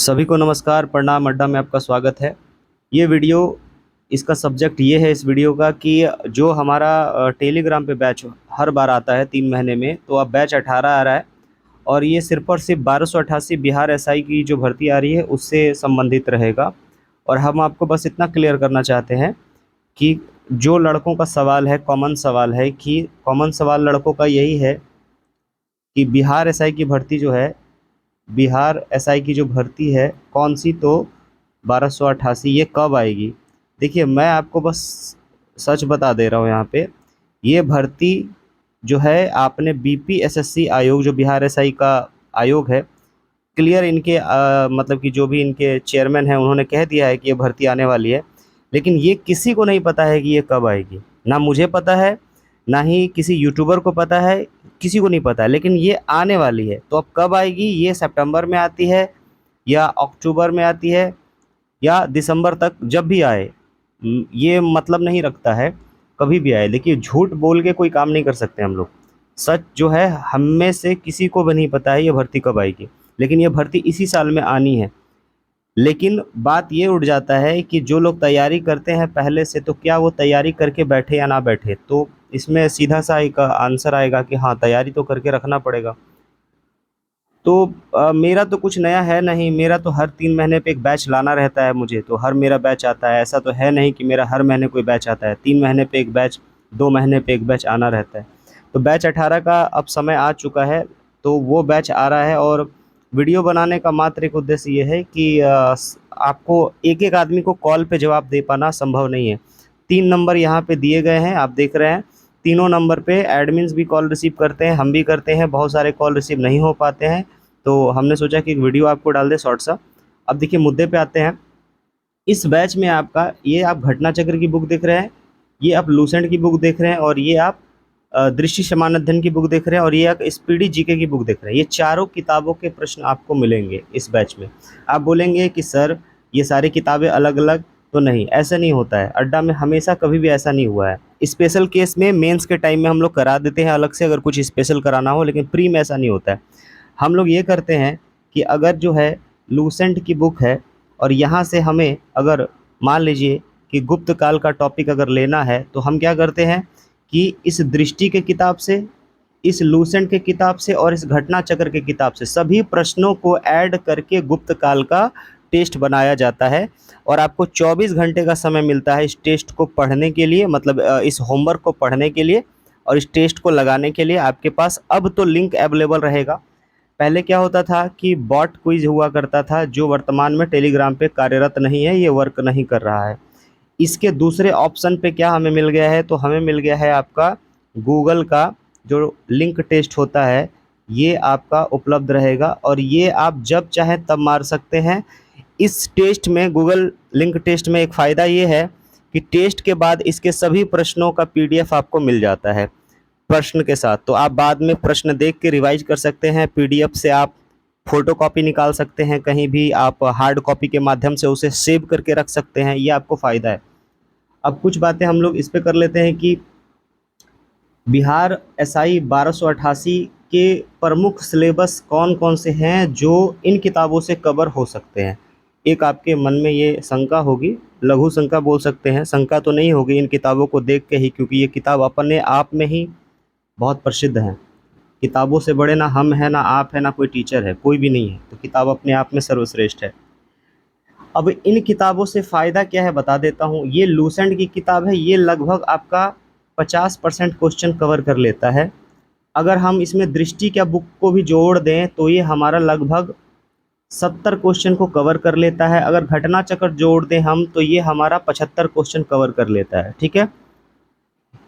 सभी को नमस्कार, प्रणाम। अड्डा में आपका स्वागत है। ये वीडियो, इसका सब्जेक्ट ये है इस वीडियो का कि जो हमारा टेलीग्राम पे बैच हर बार आता है 3 महीने में, तो अब बैच 18 आ रहा है और ये सिर्फ और सिर्फ 1288 बिहार एसआई की जो भर्ती आ रही है उससे संबंधित रहेगा। और हम आपको बस इतना क्लियर करना चाहते हैं कि जो लड़कों का सवाल है, कॉमन सवाल है, कि कॉमन सवाल लड़कों का यही है कि बिहार एसआई की भर्ती जो है, बिहार एसआई की जो भर्ती है कौन सी, तो 1288 ये कब आएगी। देखिए, मैं आपको बस सच बता दे रहा हूँ यहाँ पे। ये भर्ती जो है, आपने बीपीएसएससी आयोग, जो बिहार एसआई का आयोग है, क्लियर इनके मतलब कि जो भी इनके चेयरमैन हैं उन्होंने कह दिया है कि ये भर्ती आने वाली है। लेकिन ये किसी को नहीं पता है कि ये कब आएगी। ना मुझे पता है, ना ही किसी यूट्यूबर को पता है, किसी को नहीं पता है। लेकिन ये आने वाली है, तो अब कब आएगी, ये सितंबर में आती है या अक्टूबर में आती है या दिसंबर तक, जब भी आए ये मतलब नहीं रखता है, कभी भी आए। देखिए, झूठ बोल के कोई काम नहीं कर सकते हम लोग। सच जो है, हम में से किसी को भी नहीं पता है ये भर्ती कब आएगी। लेकिन ये भर्ती इसी साल में आनी है। लेकिन बात ये उठ जाता है कि जो लोग तैयारी करते हैं पहले से, तो क्या वो तैयारी करके बैठे या ना बैठे। तो इसमें सीधा सा एक आंसर आएगा कि हाँ, तैयारी तो करके रखना पड़ेगा। तो मेरा तो कुछ नया है नहीं। मेरा तो हर 3 महीने पे एक बैच लाना रहता है मुझे, तो हर मेरा बैच आता है। ऐसा तो है नहीं कि मेरा हर महीने कोई बैच आता है। 3 महीने पे एक बैच, 2 महीने पे एक बैच आना रहता है। तो बैच 18 का अब समय आ चुका है, तो वो बैच आ रहा है। और वीडियो बनाने का मात्र एक उद्देश्य ये है कि आपको एक एक आदमी को कॉल पे जवाब दे पाना संभव नहीं है। 3 नंबर यहाँ पे दिए गए हैं, आप देख रहे हैं। तीनों नंबर पे एडमिन्स भी कॉल रिसीव करते हैं, हम भी करते हैं। बहुत सारे कॉल रिसीव नहीं हो पाते हैं, तो हमने सोचा कि एक वीडियो आपको डाल दें शॉर्ट सा। अब देखिए, मुद्दे पे आते हैं। इस बैच में आपका, ये आप घटना चक्र की बुक देख रहे हैं, ये आप लूसेंट की बुक देख रहे हैं, और ये आप दृष्टि समान अध्ययन की बुक देख रहे हैं, और ये आप स्पीडी जीके की बुक देख रहे हैं। ये चारों किताबों के प्रश्न आपको मिलेंगे इस बैच में। आप बोलेंगे कि सर, ये सारी किताबें अलग अलग, तो नहीं, ऐसा नहीं होता है। अड्डा में हमेशा कभी भी ऐसा नहीं हुआ है। स्पेशल केस में मेंस के टाइम में हम लोग करा देते हैं अलग से, अगर कुछ स्पेशल कराना हो, लेकिन प्री में ऐसा नहीं होता है। हम लोग ये करते हैं कि अगर जो है लूसेंट की बुक है, और यहाँ से हमें अगर मान लीजिए कि गुप्त काल का टॉपिक अगर लेना है, तो हम क्या करते हैं कि इस दृष्टि के किताब से, इस लूसेंट के किताब से, और इस घटना चक्र के किताब से सभी प्रश्नों को ऐड करके गुप्त काल का टेस्ट बनाया जाता है। और आपको 24 घंटे का समय मिलता है इस टेस्ट को पढ़ने के लिए, मतलब इस होमवर्क को पढ़ने के लिए और इस टेस्ट को लगाने के लिए। आपके पास अब तो लिंक अवेलेबल रहेगा। पहले क्या होता था कि बॉट क्विज हुआ करता था, जो वर्तमान में टेलीग्राम पे कार्यरत नहीं है, ये वर्क नहीं कर रहा है। इसके दूसरे ऑप्शन पे क्या हमें मिल गया है, तो हमें मिल गया है आपका गूगल का जो लिंक टेस्ट होता है, ये आपका उपलब्ध रहेगा, और ये आप जब चाहें तब मार सकते हैं। इस टेस्ट में, गूगल लिंक टेस्ट में, एक फ़ायदा ये है कि टेस्ट के बाद इसके सभी प्रश्नों का पीडीएफ आपको मिल जाता है प्रश्न के साथ। तो आप बाद में प्रश्न देख के रिवाइज कर सकते हैं। पीडीएफ से आप फ़ोटो कॉपी निकाल सकते हैं, कहीं भी आप हार्ड कॉपी के माध्यम से उसे सेव करके रख सकते हैं। ये आपको फ़ायदा है। अब कुछ बातें हम लोग इस पे कर लेते हैं कि बिहार एसआई 1288 के प्रमुख सिलेबस कौन कौन से हैं जो इन किताबों से कवर हो सकते हैं। एक आपके मन में ये शंका होगी, लघु शंका बोल सकते हैं। शंका तो नहीं होगी इन किताबों को देख के ही, क्योंकि ये किताब अपने आप में ही बहुत प्रसिद्ध हैं। किताबों से बड़े ना हम हैं, ना आप हैं, ना कोई टीचर है, कोई भी नहीं है। तो किताब अपने आप में सर्वश्रेष्ठ है। अब इन किताबों से फ़ायदा क्या है बता देता हूँ। ये लूसेंट की किताब है, ये लगभग आपका 50% क्वेश्चन कवर कर लेता है। अगर हम इसमें दृष्टि क्या बुक को भी जोड़ दें, तो ये हमारा लगभग 70 क्वेश्चन को कवर कर लेता है। अगर घटना चक्र जोड़ दें हम, तो ये हमारा 75 क्वेश्चन कवर कर लेता है। ठीक है।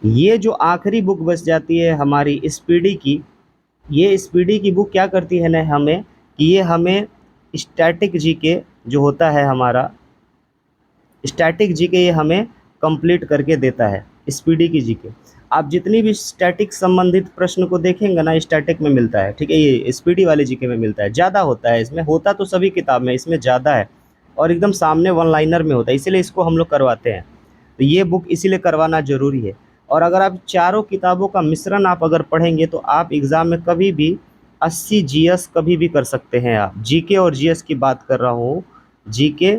ये जो आखिरी बुक बच जाती है हमारी स्पीडी की, ये स्पीडी की बुक क्या करती है ना हमें, कि ये हमें स्टैटिक जीके जो होता है हमारा, स्टैटिक जीके ये हमें कंप्लीट करके देता है। स्पीडी की जीके आप जितनी भी स्टैटिक संबंधित प्रश्न को देखेंगे ना, स्टैटिक में मिलता है। ठीक है, ये स्पीडी वाले जीके में मिलता है। ज़्यादा होता है इसमें, होता तो सभी किताब में, इसमें ज़्यादा है, और एकदम सामने वन लाइनर में होता है, इसीलिए इसको हम लोग करवाते हैं। तो ये बुक इसीलिए करवाना ज़रूरी है। और अगर आप चारों किताबों का मिश्रण आप अगर पढ़ेंगे, तो आप एग्ज़ाम में कभी भी 80 जीएस कभी भी कर सकते हैं आप। जीके और जीएस की बात कर रहा हूँ, जीके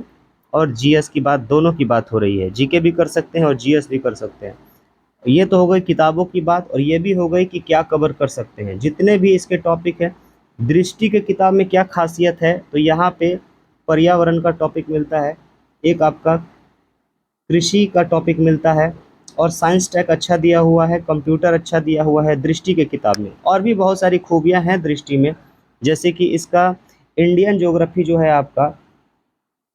और जीएस की बात, दोनों की बात हो रही है। जीके भी कर सकते हैं और जीएस भी कर सकते हैं। ये तो हो गई किताबों की बात, और ये भी हो गई कि क्या कवर कर सकते हैं। जितने भी इसके टॉपिक हैं, दृष्टि के किताब में क्या खासियत है, तो यहाँ पे पर्यावरण का टॉपिक मिलता है, एक आपका कृषि का टॉपिक मिलता है, और साइंस टैग अच्छा दिया हुआ है, कंप्यूटर अच्छा दिया हुआ है दृष्टि के किताब में। और भी बहुत सारी खूबियाँ हैं दृष्टि में, जैसे कि इसका इंडियन ज्योग्राफी जो है आपका,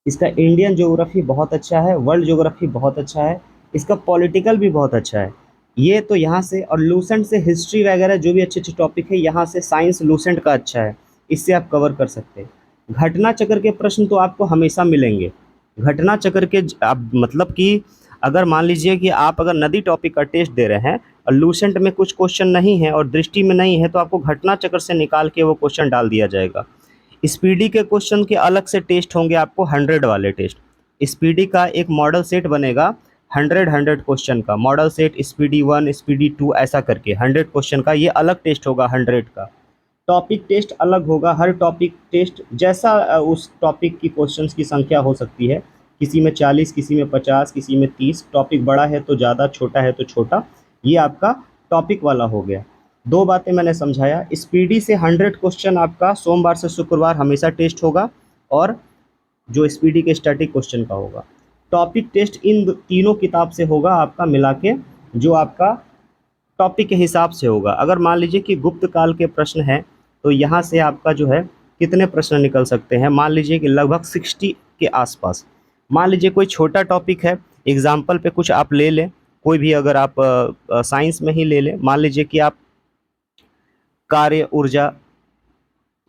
इसका इंडियन ज्योग्राफी बहुत अच्छा है, वर्ल्ड ज्योग्राफी बहुत अच्छा है, इसका पॉलिटिकल भी बहुत अच्छा है। ये तो यहाँ से, और लूसेंट से हिस्ट्री वगैरह जो भी अच्छे अच्छे टॉपिक है, यहाँ से साइंस लूसेंट का अच्छा है, इससे आप कवर कर सकते हैं। घटना चक्र के प्रश्न तो आपको हमेशा मिलेंगे। घटना चक्र के आप मतलब कि अगर मान लीजिए कि आप अगर नदी टॉपिक का टेस्ट दे रहे हैं और लूसेंट में कुछ क्वेश्चन नहीं है और दृष्टि में नहीं है, तो आपको घटना चक्र से निकाल के वो क्वेश्चन डाल दिया जाएगा। स्पीडी के क्वेश्चन के अलग से टेस्ट होंगे आपको, 100 वाले टेस्ट। स्पीडी का एक मॉडल सेट बनेगा, 100 क्वेश्चन का मॉडल सेट, स्पीडी 1 स्पीडी 2 ऐसा करके 100 क्वेश्चन का ये अलग टेस्ट होगा 100 का। टॉपिक टेस्ट अलग होगा, हर टॉपिक टेस्ट जैसा उस टॉपिक की क्वेश्चंस की संख्या हो सकती है, किसी में 40, किसी में 50, किसी में 30। टॉपिक बड़ा है तो ज़्यादा, छोटा है तो छोटा। ये आपका टॉपिक वाला हो गया। दो बातें मैंने समझाया। स्पीडी से 100 क्वेश्चन आपका सोमवार से शुक्रवार हमेशा टेस्ट होगा, और जो स्पीडी के स्टैटिक क्वेश्चन का होगा। टॉपिक टेस्ट इन तीनों किताब से होगा आपका मिला के, जो आपका टॉपिक के हिसाब से होगा। अगर मान लीजिए कि गुप्त काल के प्रश्न हैं, तो यहाँ से आपका जो है कितने प्रश्न निकल सकते हैं, मान लीजिए कि लगभग 60 के आसपास। मान लीजिए कोई छोटा टॉपिक है, एग्जाम्पल पे कुछ आप ले लें, कोई भी अगर आप साइंस में ही ले लें, मान लीजिए कि आप कार्य ऊर्जा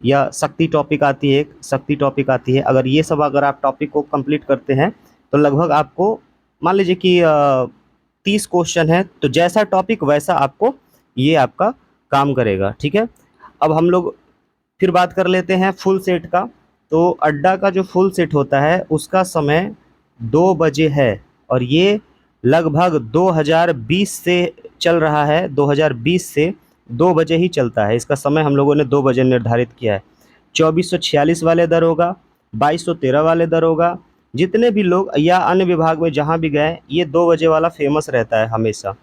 या शक्ति टॉपिक आती है, एक शक्ति टॉपिक आती है। अगर ये सब अगर आप टॉपिक को कंप्लीट करते हैं, तो लगभग आपको मान लीजिए कि 30 क्वेश्चन है, तो जैसा टॉपिक वैसा आपको ये आपका काम करेगा। ठीक है, अब हम लोग फिर बात कर लेते हैं फुल सेट का। तो अड्डा का जो फुल सेट होता है उसका समय 2 बजे है, और ये लगभग 2020 से चल रहा है। 2020 से 2 बजे ही चलता है, इसका समय हम लोगों ने 2 बजे निर्धारित किया है। 2446 वाले दर होगा, 2213 वाले दर होगा। जितने भी लोग या अन्य विभाग में जहाँ भी गए, ये 2 बजे वाला फेमस रहता है हमेशा।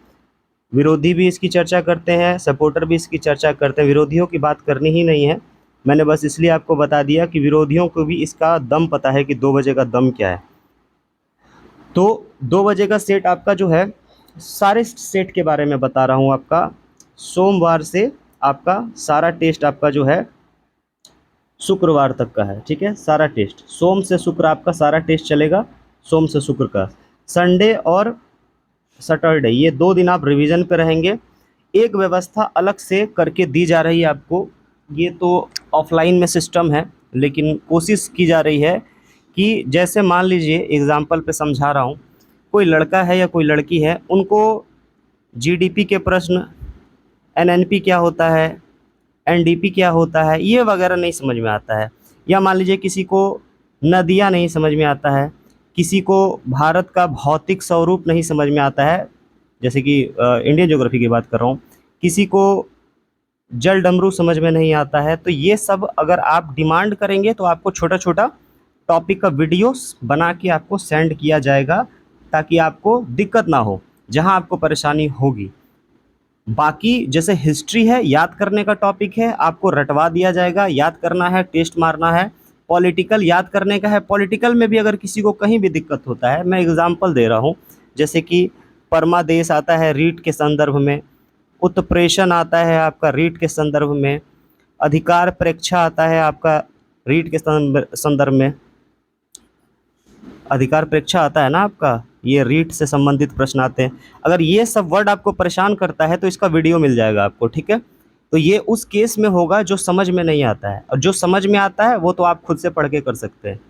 विरोधी भी इसकी चर्चा करते हैं, सपोर्टर भी इसकी चर्चा करते हैं। विरोधियों की बात करनी ही नहीं है, मैंने बस इसलिए आपको बता दिया कि विरोधियों को भी इसका दम पता है कि 2 बजे का दम क्या है। तो 2 बजे का सेट आपका जो है, सारे सेट के बारे में बता रहा हूँ आपका। सोमवार से आपका सारा टेस्ट आपका जो है शुक्रवार तक का है। ठीक है, सारा टेस्ट सोम से शुक्र आपका सारा टेस्ट चलेगा, सोम से शुक्र का। संडे और सैटरडे ये 2 दिन आप रिवीजन पे रहेंगे। एक व्यवस्था अलग से करके दी जा रही है आपको, ये तो ऑफलाइन में सिस्टम है, लेकिन कोशिश की जा रही है कि जैसे मान लीजिए एग्जांपल पे समझा रहा हूँ, कोई लड़का है या कोई लड़की है, उनको जीडीपी के प्रश्न, एनएनपी क्या होता है, एनडीपी क्या होता है, ये वगैरह नहीं समझ में आता है। या मान लीजिए किसी को नदियाँ नहीं समझ में आता है, किसी को भारत का भौतिक स्वरूप नहीं समझ में आता है, जैसे कि इंडियन ज्योग्राफी की बात कर रहा हूँ, किसी को जल डमरू समझ में नहीं आता है। तो ये सब अगर आप डिमांड करेंगे, तो आपको छोटा छोटा टॉपिक का वीडियोस बना के आपको सेंड किया जाएगा, ताकि आपको दिक्कत ना हो जहां आपको परेशानी होगी। बाकी जैसे हिस्ट्री है, याद करने का टॉपिक है, आपको रटवा दिया जाएगा, याद करना है, टेस्ट मारना है। पॉलिटिकल याद करने का है, पॉलिटिकल में भी अगर किसी को कहीं भी दिक्कत होता है, मैं एग्जांपल दे रहा हूँ, जैसे कि परमादेश आता है रीट के संदर्भ में, उत्प्रेषण आता है आपका रीट के संदर्भ में, अधिकार प्रेक्षा आता है आपका रीट के संदर्भ में। अधिकार प्रेक्षा आता है ना आपका, ये रीट से संबंधित प्रश्न आते हैं। अगर ये सब वर्ड आपको परेशान करता है, तो इसका वीडियो मिल जाएगा आपको। ठीक है, तो ये उस केस में होगा जो समझ में नहीं आता है, और जो समझ में आता है वो तो आप खुद से पढ़ के कर सकते हैं।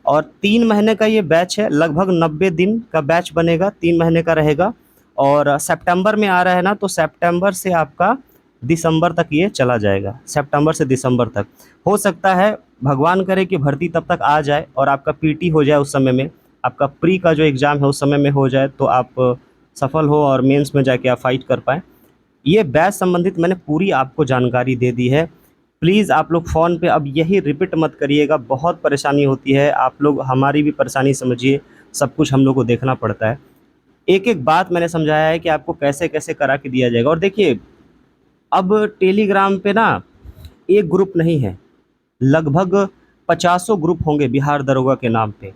और 3 महीने का ये बैच है, लगभग 90 दिन का बैच बनेगा, 3 महीने का रहेगा। और सितंबर में आ रहा है ना, तो सितंबर से आपका दिसंबर तक ये चला जाएगा, सितंबर से दिसंबर तक। हो सकता है भगवान करे कि भर्ती तब तक आ जाए और आपका पीटी हो जाए, उस समय में आपका प्री का जो एग्ज़ाम है उस समय में हो जाए, तो आप सफल हो और मेंस में जाके आप फाइट कर पाएँ। ये बैच संबंधित मैंने पूरी आपको जानकारी दे दी है। प्लीज़ आप लोग फ़ोन पे अब यही रिपीट मत करिएगा, बहुत परेशानी होती है। आप लोग हमारी भी परेशानी समझिए, सब कुछ हम लोग को देखना पड़ता है। एक-एक बात मैंने समझाया है कि आपको कैसे-कैसे करा के दिया जाएगा। और देखिए, अब टेलीग्राम पे ना एक ग्रुप नहीं है, लगभग पचासों ग्रुप होंगे बिहार दरोगा के नाम पे।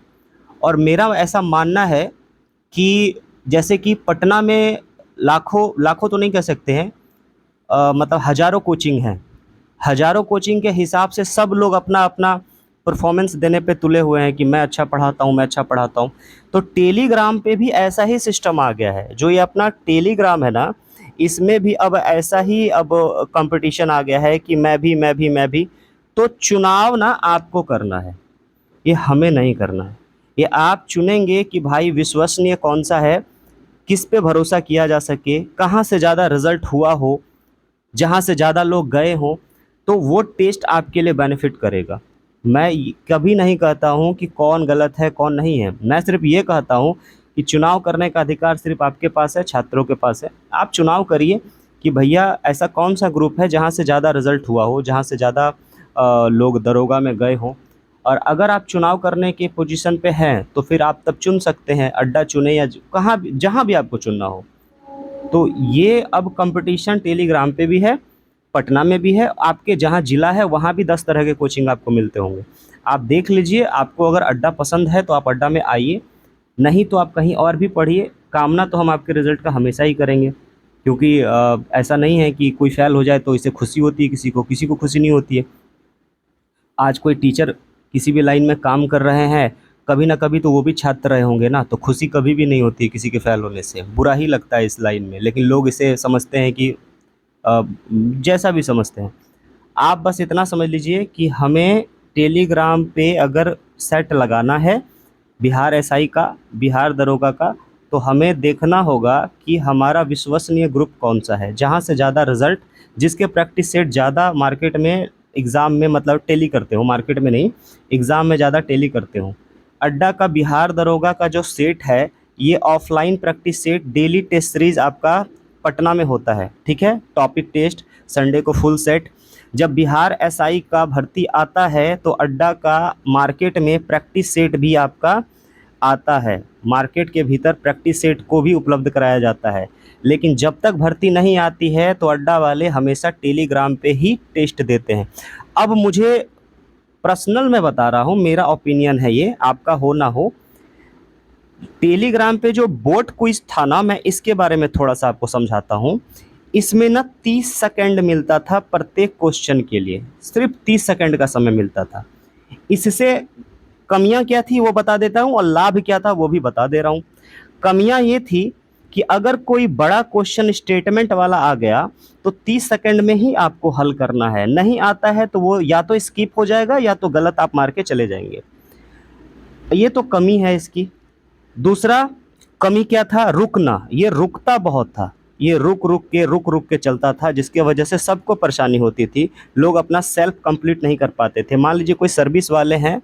और मेरा ऐसा मानना है कि जैसे कि पटना में लाखों लाखों तो नहीं कह सकते हैं, मतलब हज़ारों कोचिंग हैं। हज़ारों कोचिंग के हिसाब से सब लोग अपना-अपना परफ़ॉर्मेंस देने पे तुले हुए हैं कि मैं अच्छा पढ़ाता हूँ, मैं अच्छा पढ़ाता हूँ। तो टेलीग्राम पे भी ऐसा ही सिस्टम आ गया है। जो ये अपना टेलीग्राम है ना, इसमें भी अब ऐसा ही अब कॉम्पिटिशन आ गया है कि मैं भी। तो चुनाव ना आपको करना है, ये हमें नहीं करना है। ये आप चुनेंगे कि भाई विश्वसनीय कौन-सा है, किस पे भरोसा किया जा सके, कहाँ से ज़्यादा रिज़ल्ट हुआ हो, जहाँ से ज़्यादा लोग गए हों, तो वो टेस्ट आपके लिए बेनिफिट करेगा। मैं कभी नहीं कहता हूँ कि कौन गलत है, कौन नहीं है। मैं सिर्फ़ ये कहता हूँ कि चुनाव करने का अधिकार सिर्फ़ आपके पास है, छात्रों के पास है। आप चुनाव करिए कि भैया ऐसा कौन-सा ग्रुप है जहाँ से ज़्यादा रिज़ल्ट हुआ हो, जहाँ से ज़्यादा लोग दरोगा में गए हों। और अगर आप चुनाव करने की पोजीशन पे हैं, तो फिर आप तब चुन सकते हैं, अड्डा चुनें या कहाँ भी, जहाँ भी आपको चुनना हो। तो ये अब कंपटीशन टेलीग्राम पे भी है, पटना में भी है, आपके जहाँ ज़िला है वहाँ भी 10 तरह के कोचिंग आपको मिलते होंगे। आप देख लीजिए, आपको अगर अड्डा पसंद है तो आप अड्डा में आइए, नहीं तो आप कहीं और भी पढ़िए। कामना तो हम आपके रिज़ल्ट का हमेशा ही करेंगे, क्योंकि ऐसा नहीं है कि कोई फ़ेल हो जाए तो इससे खुशी होती है किसी को खुशी नहीं होती है। आज कोई टीचर किसी भी लाइन में काम कर रहे हैं, कभी ना कभी तो वो भी छात्र रहे होंगे ना, तो खुशी कभी भी नहीं होती है किसी के फ़ेल होने से, बुरा ही लगता है इस लाइन में। लेकिन लोग इसे समझते हैं कि अ, जैसा भी समझते हैं। आप बस इतना समझ लीजिए कि हमें टेलीग्राम पे अगर सेट लगाना है बिहार एसआई का, बिहार दरोगा का, तो हमें देखना होगा कि हमारा विश्वसनीय ग्रुप कौन-सा है, जहाँ से ज़्यादा रिज़ल्ट, जिसके प्रैक्टिस सेट ज़्यादा मार्केट में एग्ज़ाम में मतलब टैली करते हो, मार्केट में नहीं, एग्ज़ाम में ज़्यादा टैली करते हो। अड्डा का बिहार दरोगा का जो सेट है, ये offline practice set daily test series आपका पटना में होता है, ठीक है? टॉपिक टेस्ट, संडे को फुल सेट। जब बिहार एसआई का भर्ती आता है तो अड्डा का मार्केट में प्रैक्टिस सेट भी आपका आता है। मार्केट के भीतर प्रैक्टिस सेट को भी उपलब्ध कराया जाता है। लेकिन जब तक भर्ती नहीं आती है तो अड्डा वाले हमेशा टेलीग्राम पे ही टेस्ट देते हैं। अब मुझे पर्सनल मैं बता रहा हूँ, मेरा ओपिनियन है ये, आपका हो ना हो, टेलीग्राम पे जो बोट क्विज था ना, मैं इसके बारे में थोड़ा-सा आपको समझाता हूँ। इसमें ना 30 सेकंड मिलता था प्रत्येक क्वेश्चन के लिए, सिर्फ़ 30 सेकंड का समय मिलता था। इससे कमियाँ क्या थी वो बता देता हूँ और लाभ क्या था वो भी बता दे रहा हूँ। कमियाँ ये थी कि अगर कोई बड़ा क्वेश्चन स्टेटमेंट वाला आ गया, तो 30 सेकंड में ही आपको हल करना है। नहीं आता है तो वो या तो स्किप हो जाएगा या तो गलत आप मार के चले जाएँगे। ये तो कमी है इसकी। दूसरा कमी क्या था? रुकना, ये रुकता बहुत था। ये रुक-रुक के चलता था, जिसकी वजह से सबको परेशानी होती थी। लोग अपना सेल्फ कंप्लीट नहीं कर पाते थे। मान लीजिए कोई सर्विस वाले हैं,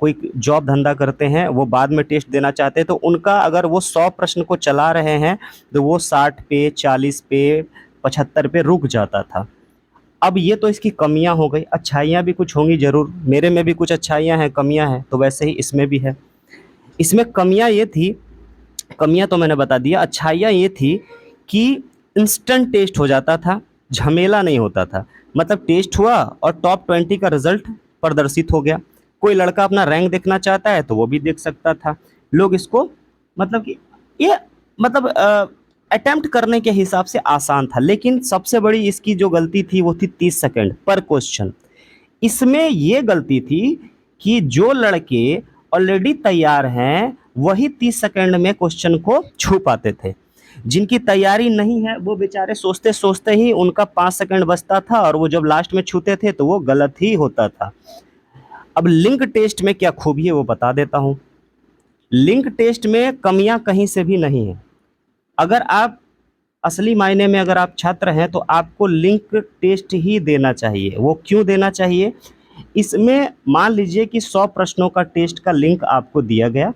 कोई जॉब धंधा करते हैं, वो बाद में टेस्ट देना चाहते हैं, तो उनका अगर वो 100 प्रश्न को चला रहे हैं, तो वो 60 पे, 40 पे, 75 पे रुक जाता था। अब ये तो इसकी कमियाँ हो गई, अच्छाइयाँ भी कुछ होंगी ज़रूर। मेरे में भी कुछ अच्छाइयाँ हैं, कमियाँ हैं, तो वैसे ही इसमें भी है। इसमें कमियाँ ये थी, कमियाँ तो मैंने बता दिया, अच्छाइयाँ ये थी कि इंस्टेंट टेस्ट हो जाता था, झमेला नहीं होता था। मतलब टेस्ट हुआ और टॉप 20 का रिज़ल्ट प्रदर्शित हो गया। कोई लड़का अपना रैंक देखना चाहता है तो वो भी देख सकता था। लोग इसको मतलब कि ये मतलब अटेम्प्ट करने के हिसाब से आसान था, लेकिन सबसे बड़ी इसकी जो गलती थी वो थी 30 सेकंड पर क्वेश्चन। इसमें ये गलती थी कि जो लड़के ऑलरेडी तैयार हैं, वही 30 सेकंड में क्वेश्चन को छू पाते थे। जिनकी तैयारी नहीं है, वो बेचारे सोचते-सोचते ही उनका 5 सेकंड बचता था और वो जब लास्ट में छूते थे, तो वो गलत ही होता था। अब लिंक टेस्ट में क्या खूबी है, वो बता देता हूँ। लिंक टेस्ट में कमियाँ कहीं से भी नहीं है। अगर आप असली मायने में अगर आप छात्र हैं, तो आपको लिंक टेस्ट ही देना चाहिए। वो क्यों देना चाहिए? इसमें मान लीजिए कि 100 प्रश्नों का टेस्ट का लिंक आपको दिया गया।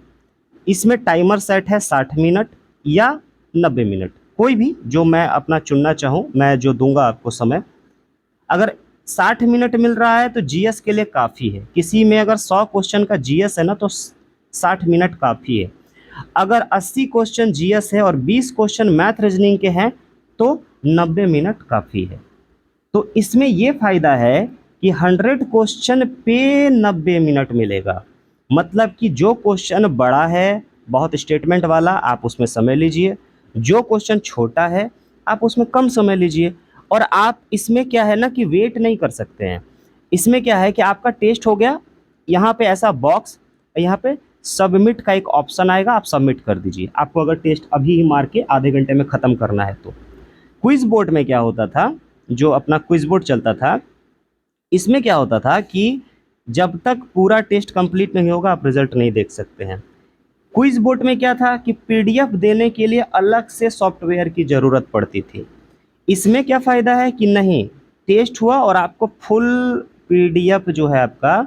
इसमें टाइमर सेट है 60 मिनट या 90 मिनट, कोई भी जो मैं अपना चुनना चाहूँ, मैं जो दूँगा आपको समय। अगर 60 मिनट मिल रहा है तो जीएस के लिए काफ़ी है। किसी में अगर 100 क्वेश्चन का जीएस है ना तो 60 मिनट काफ़ी है। अगर 80 क्वेश्चन जीएस है और 20 क्वेश्चन मैथ रीजनिंग के हैं तो 90 मिनट काफ़ी है। तो इसमें ये फ़ायदा है कि 100 क्वेश्चन पे 90 मिनट मिलेगा। मतलब कि जो क्वेश्चन बड़ा है, बहुत स्टेटमेंट वाला, आप उसमें समय लीजिए। जो क्वेश्चन छोटा है आप उसमें कम समय लीजिए। और आप इसमें क्या है ना कि वेट नहीं कर सकते हैं। इसमें क्या है कि आपका टेस्ट हो गया, यहाँ पे ऐसा बॉक्स, यहाँ पे सबमिट का एक ऑप्शन आएगा, आप सबमिट कर दीजिए। आपको अगर टेस्ट अभी ही मार के आधे घंटे में ख़त्म करना है तो। क्विज बोर्ड में क्या होता था, जो अपना क्विज बोर्ड चलता था, इसमें क्या होता था कि जब तक पूरा टेस्ट कंप्लीट नहीं होगा आप रिजल्ट नहीं देख सकते हैं। क्विज बोर्ड में क्या था कि पीडीएफ देने के लिए अलग से सॉफ्टवेयर की ज़रूरत पड़ती थी। इसमें क्या फ़ायदा है कि नहीं, टेस्ट हुआ और आपको फुल पीडीएफ जो है आपका,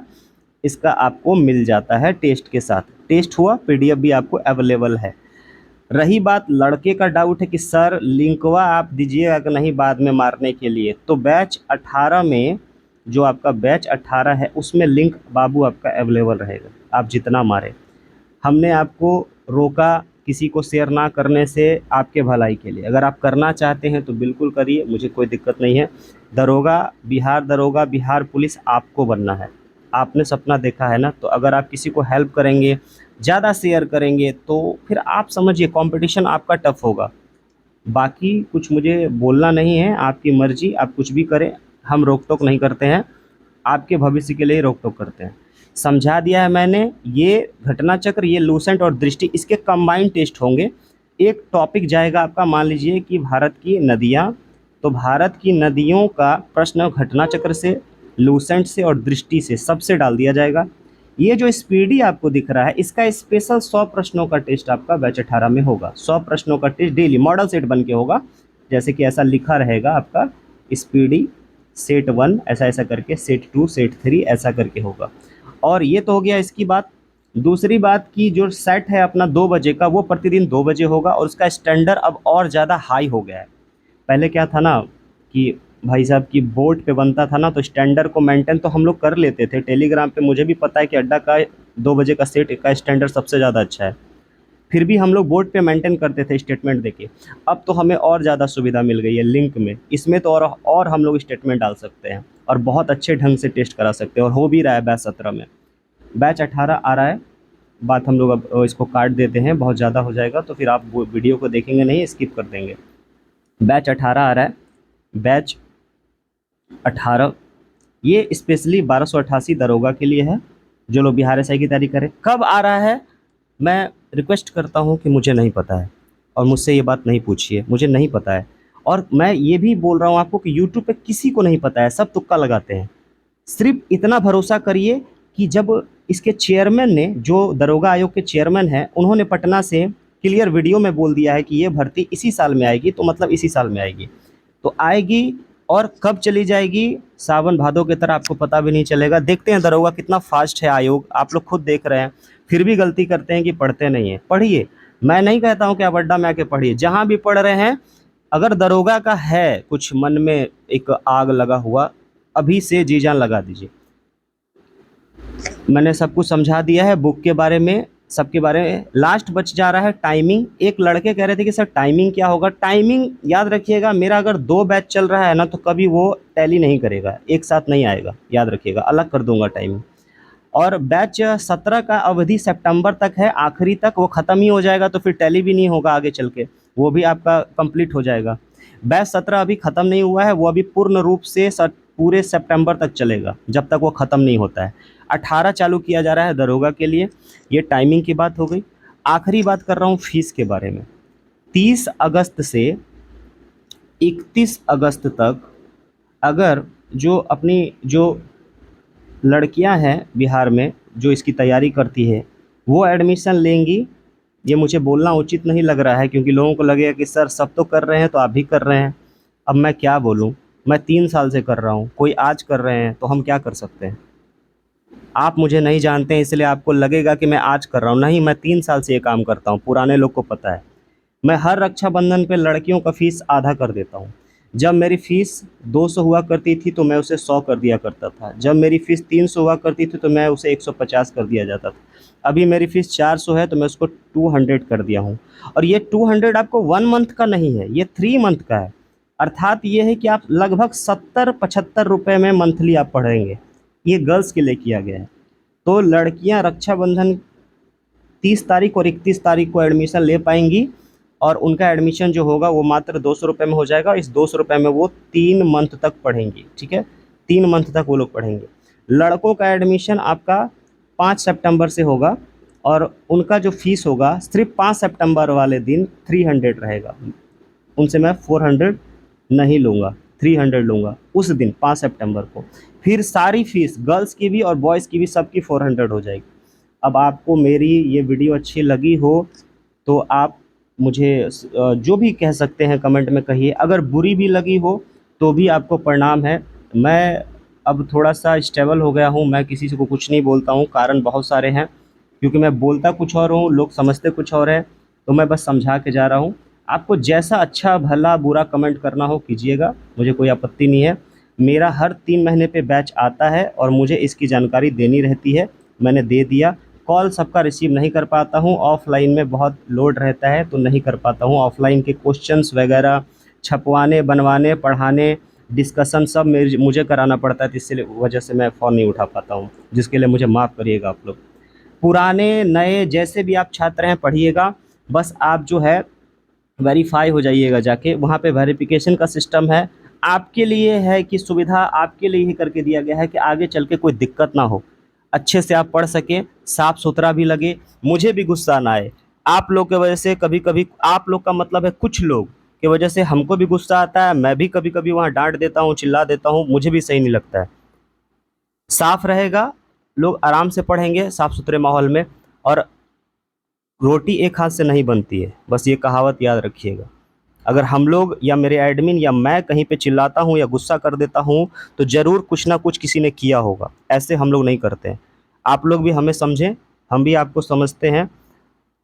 इसका आपको मिल जाता है टेस्ट के साथ। टेस्ट हुआ, पीडीएफ भी आपको अवेलेबल है। रही बात लड़के का डाउट है कि सर लिंकवा आप दीजिएगा कि नहीं बाद में मारने के लिए, तो बैच 18 में, जो आपका बैच 18 है उसमें लिंक बाबू आपका अवेलेबल रहेगा, आप जितना मारें। हमने आपको रोका किसी को शेयर ना करने से, आपके भलाई के लिए। अगर आप करना चाहते हैं तो बिल्कुल करिए, मुझे कोई दिक्कत नहीं है। दरोगा, बिहार पुलिस आपको बनना है। आपने सपना देखा है ना, तो अगर आप किसी को हेल्प करेंगे, ज़्यादा शेयर करेंगे, तो फिर आप समझिए कंपटीशन आपका टफ होगा। बाकी कुछ मुझे बोलना नहीं है, आपकी मर्ज़ी, आप कुछ भी करें, हम रोक टोक नहीं करते हैं, आपके भविष्य के लिए रोक टोक करते हैं। समझा दिया है मैंने। ये घटना चक्र, ये लूसेंट और दृष्टि, इसके कंबाइंड टेस्ट होंगे। एक टॉपिक जाएगा आपका, मान लीजिए कि भारत की नदियाँ, तो भारत की नदियों का प्रश्न घटना चक्र से, लूसेंट से और दृष्टि से सबसे डाल दिया जाएगा। ये जो स्पीडी आपको दिख रहा है, इसका स्पेशल 100 प्रश्नों का टेस्ट आपका बैच 18 में होगा। 100 प्रश्नों का टेस्ट डेली मॉडल सेट बन के होगा। जैसे कि ऐसा लिखा रहेगा आपका स्पीडी सेट 1 ऐसा ऐसा करके, सेट 2, सेट 3 ऐसा करके होगा। और ये तो हो गया इसकी बात। दूसरी बात की जो सेट है अपना 2 बजे का, वो प्रतिदिन 2 बजे होगा और उसका स्टैंडर्ड अब और ज़्यादा हाई हो गया है। पहले क्या था ना कि भाई साहब की बोर्ड पे बनता था ना, तो स्टैंडर्ड को मेंटेन तो हम लोग कर लेते थे। टेलीग्राम पे मुझे भी पता है कि अड्डा का 2 बजे का सेट का स्टैंडर्ड सबसे ज़्यादा अच्छा है, फिर भी हम लोग बोर्ड पे मेंटेन करते थे स्टेटमेंट देके। अब तो हमें और ज़्यादा सुविधा मिल गई है लिंक में, इसमें तो और हम लोग स्टेटमेंट डाल सकते हैं और बहुत अच्छे ढंग से टेस्ट करा सकते हैं, और हो भी रहा है बैच 17 में। बैच 18 आ रहा है, बात हम लोग अब इसको काट देते हैं, बहुत ज़्यादा हो जाएगा तो फिर आप वो वीडियो को देखेंगे नहीं, स्किप कर देंगे। बैच 18 आ रहा है, बैच 18 ये स्पेशली 1288 दरोगा के लिए है, जो लोग बिहार एसआई की तैयारी करें। कब आ रहा है मैं रिक्वेस्ट करता हूँ कि मुझे नहीं पता है, और मुझसे ये बात नहीं पूछिए, मुझे नहीं पता है। और मैं ये भी बोल रहा हूँ आपको कि यूट्यूब पे किसी को नहीं पता है, सब तुक्का लगाते हैं। सिर्फ इतना भरोसा करिए कि जब इसके चेयरमैन ने, जो दरोगा आयोग के चेयरमैन हैं, उन्होंने पटना से क्लियर वीडियो में बोल दिया है कि ये भर्ती इसी साल में आएगी, तो मतलब इसी साल में आएगी, तो आएगी। और कब चली जाएगी, सावन भादों की तरह, आपको पता भी नहीं चलेगा। देखते हैं दरोगा कितना फास्ट है आयोग, आप लोग खुद देख रहे हैं। फिर भी गलती करते हैं कि पढ़ते नहीं हैं। पढ़िए, मैं नहीं कहता हूँ कि आप अड्डा में आके पढ़िए, जहाँ भी पढ़ रहे हैं, अगर दरोगा का है कुछ मन में एक आग लगा हुआ, अभी से जी जान लगा दीजिए। मैंने सब कुछ समझा दिया है बुक के बारे में, सबके बारे में। लास्ट बच जा रहा है टाइमिंग। एक लड़के कह रहे थे कि सर टाइमिंग क्या होगा। टाइमिंग याद रखिएगा, मेरा अगर 2 बैच चल रहा है ना, तो कभी वो टैली नहीं करेगा, एक साथ नहीं आएगा, याद रखिएगा, अलग कर दूंगा टाइमिंग। और बैच 17 का अवधि सितंबर तक है, आखिरी तक वो ख़त्म ही हो जाएगा, तो फिर टैली भी नहीं होगा आगे चल के, वो भी आपका कंप्लीट हो जाएगा। बैच 17 अभी ख़त्म नहीं हुआ है, वो अभी पूर्ण रूप से पूरे सितंबर तक चलेगा, जब तक वो ख़त्म नहीं होता है। 18 चालू किया जा रहा है दरोगा के लिए। ये टाइमिंग की बात हो गई। आखिरी बात कर रहा हूँ फ़ीस के बारे में। 30 अगस्त से 31 अगस्त तक अगर जो अपनी जो लड़कियां हैं बिहार में जो इसकी तैयारी करती है, वो एडमिशन लेंगी, ये मुझे बोलना उचित नहीं लग रहा है, क्योंकि लोगों को लगेगा कि सर सब तो कर रहे हैं तो आप भी कर रहे हैं। अब मैं क्या बोलूं, मैं 3 साल से कर रहा हूं, कोई आज कर रहे हैं तो हम क्या कर सकते हैं। आप मुझे नहीं जानते हैं इसलिए आपको लगेगा कि मैं आज कर रहा हूं, नहीं, मैं 3 साल से ये काम करता हूं, पुराने लोग को पता है। मैं हर रक्षाबंधन पे लड़कियों का फ़ीस आधा कर देता हूँ। जब मेरी फ़ीस 200 हुआ करती थी तो मैं उसे 100 कर दिया करता था। जब मेरी फ़ीस 300 हुआ करती थी तो मैं उसे 150 कर दिया जाता था। अभी मेरी फ़ीस 400 है तो मैं उसको 200 कर दिया हूँ। और ये 200 आपको 1 मंथ का नहीं है, ये 3 मंथ का है। अर्थात ये है कि आप लगभग 70-75 रुपए में मंथली आप पढ़ेंगे। ये गर्ल्स के लिए किया गया है। तो लड़कियां रक्षाबंधन 30 तारीख और 31 तारीख को एडमिशन ले पाएंगी, और उनका एडमिशन जो होगा वो मात्र 200 रुपये में हो जाएगा। इस 200 रुपये में वो 3 मंथ तक पढ़ेंगी, ठीक है। 3 मंथ तक वो लोग पढ़ेंगे। लड़कों का एडमिशन आपका 5 सितंबर से होगा, और उनका जो फीस होगा सिर्फ 5 सितंबर वाले दिन 300 रहेगा। उनसे मैं 400 नहीं लूँगा, 300 लूँगा उस दिन 5 सितंबर को। फिर सारी फीस गर्ल्स की भी और बॉयज़ की भी सबकी 400 हो जाएगी। अब आपको मेरी ये वीडियो अच्छी लगी हो तो आप मुझे जो भी कह सकते हैं कमेंट में कहिए। अगर बुरी भी लगी हो तो भी आपको प्रणाम है। मैं अब थोड़ा-सा स्टेबल हो गया हूँ, मैं किसी से को कुछ नहीं बोलता हूँ, कारण बहुत सारे हैं। क्योंकि मैं बोलता कुछ और हूँ, लोग समझते कुछ और है, तो मैं बस समझा के जा रहा हूँ। आपको जैसा अच्छा, भला, बुरा कमेंट करना हो कीजिएगा, मुझे कोई आपत्ति नहीं है। मेरा हर 3 महीने पे बैच आता है और मुझे इसकी जानकारी देनी रहती है, मैंने दे दिया। कॉल सबका रिसीव नहीं कर पाता हूँ, ऑफ़लाइन में बहुत लोड रहता है तो नहीं कर पाता हूँ। ऑफ़लाइन के क्वेश्चंस वगैरह छपवाने, बनवाने, पढ़ाने, डिस्कशन सब मुझे कराना पड़ता है, तो इसी वजह से मैं फ़ोन नहीं उठा पाता हूँ, जिसके लिए मुझे माफ़ करिएगा आप लोग। पुराने, नए जैसे भी आप छात्र हैं पढ़िएगा, बस आप जो है वेरीफ़ाई हो जाइएगा जाके, वहाँ पे वेरिफ़िकेशन का सिस्टम है। आपके लिए है कि सुविधा आपके लिए ही करके दिया गया है कि आगे चल के कोई दिक्कत ना हो। अच्छे से आप पढ़ सकें, साफ़-सुथरा भी लगे, मुझे भी गुस्सा ना आए। आप लोग की वजह से कभी-कभी, आप लोग का मतलब है कुछ लोग की वजह से हमको भी गुस्सा आता है, मैं भी कभी-कभी वहाँ डाँट देता हूँ, चिल्ला देता हूँ, मुझे भी सही नहीं लगता है। साफ़ रहेगा, लोग आराम से पढ़ेंगे साफ़-सुथरे माहौल में, और रोटी एक हाथ से नहीं बनती है, बस ये कहावत याद रखिएगा। अगर हम लोग या मेरे एडमिन या मैं कहीं पे चिल्लाता हूँ या गुस्सा कर देता हूँ, तो ज़रूर कुछ ना कुछ किसी ने किया होगा। ऐसे हम लोग नहीं करते हैं। आप लोग भी हमें समझें, हम भी आपको समझते हैं।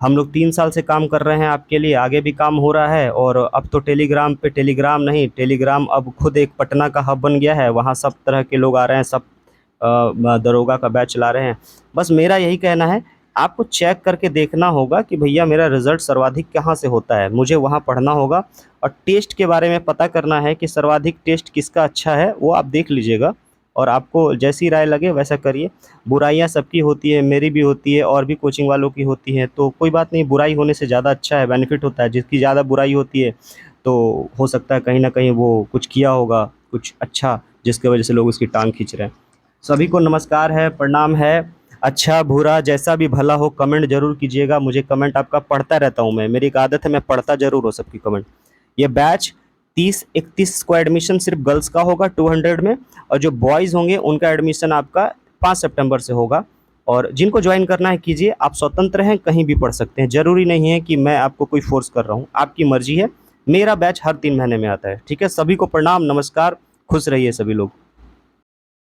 हम लोग 3 साल से काम कर रहे हैं आपके लिए, आगे भी काम हो रहा है, और अब तो टेलीग्राम पे, टेलीग्राम नहीं, टेलीग्राम अब खुद एक पटना का हब बन गया है, वहाँ सब तरह के लोग आ रहे हैं, सब दरोगा का बैच चला रहे हैं। बस मेरा यही कहना है, आपको चेक करके देखना होगा कि भैया मेरा रिज़ल्ट सर्वाधिक कहाँ से होता है, मुझे वहाँ पढ़ना होगा। और टेस्ट के बारे में पता करना है कि सर्वाधिक टेस्ट किसका अच्छा है, वो आप देख लीजिएगा, और आपको जैसी राय लगे वैसा करिए। बुराइयाँ सबकी होती है, मेरी भी होती है, और भी कोचिंग वालों की होती है, तो कोई बात नहीं, बुराई होने से ज़्यादा अच्छा है, बेनिफिट होता है। जिसकी ज़्यादा बुराई होती है तो हो सकता है कहीं न कहीं वो कुछ किया होगा, कुछ अच्छा, जिसकी वजह से लोग उसकी टाँग खींच रहे हैं। सभी को नमस्कार है, प्रणाम है। अच्छा, बुरा, जैसा भी भला हो कमेंट ज़रूर कीजिएगा, मुझे कमेंट आपका पढ़ता रहता हूँ मैं, मेरी एक आदत है, मैं पढ़ता ज़रूर हूँ सबकी कमेंट। ये बैच 30-31 को एडमिशन सिर्फ गर्ल्स का होगा 200 में, और जो बॉयज़ होंगे उनका एडमिशन आपका 5 सितंबर से होगा। और जिनको ज्वाइन करना है कीजिए, आप स्वतंत्र हैं, कहीं भी पढ़ सकते हैं, ज़रूरी नहीं है कि मैं आपको कोई फ़ोर्स कर रहा हूँ, आपकी मर्ज़ी है। मेरा बैच हर 3 महीने में आता है, ठीक है। सभी को प्रणाम, नमस्कार, खुश रहिए सभी लोग।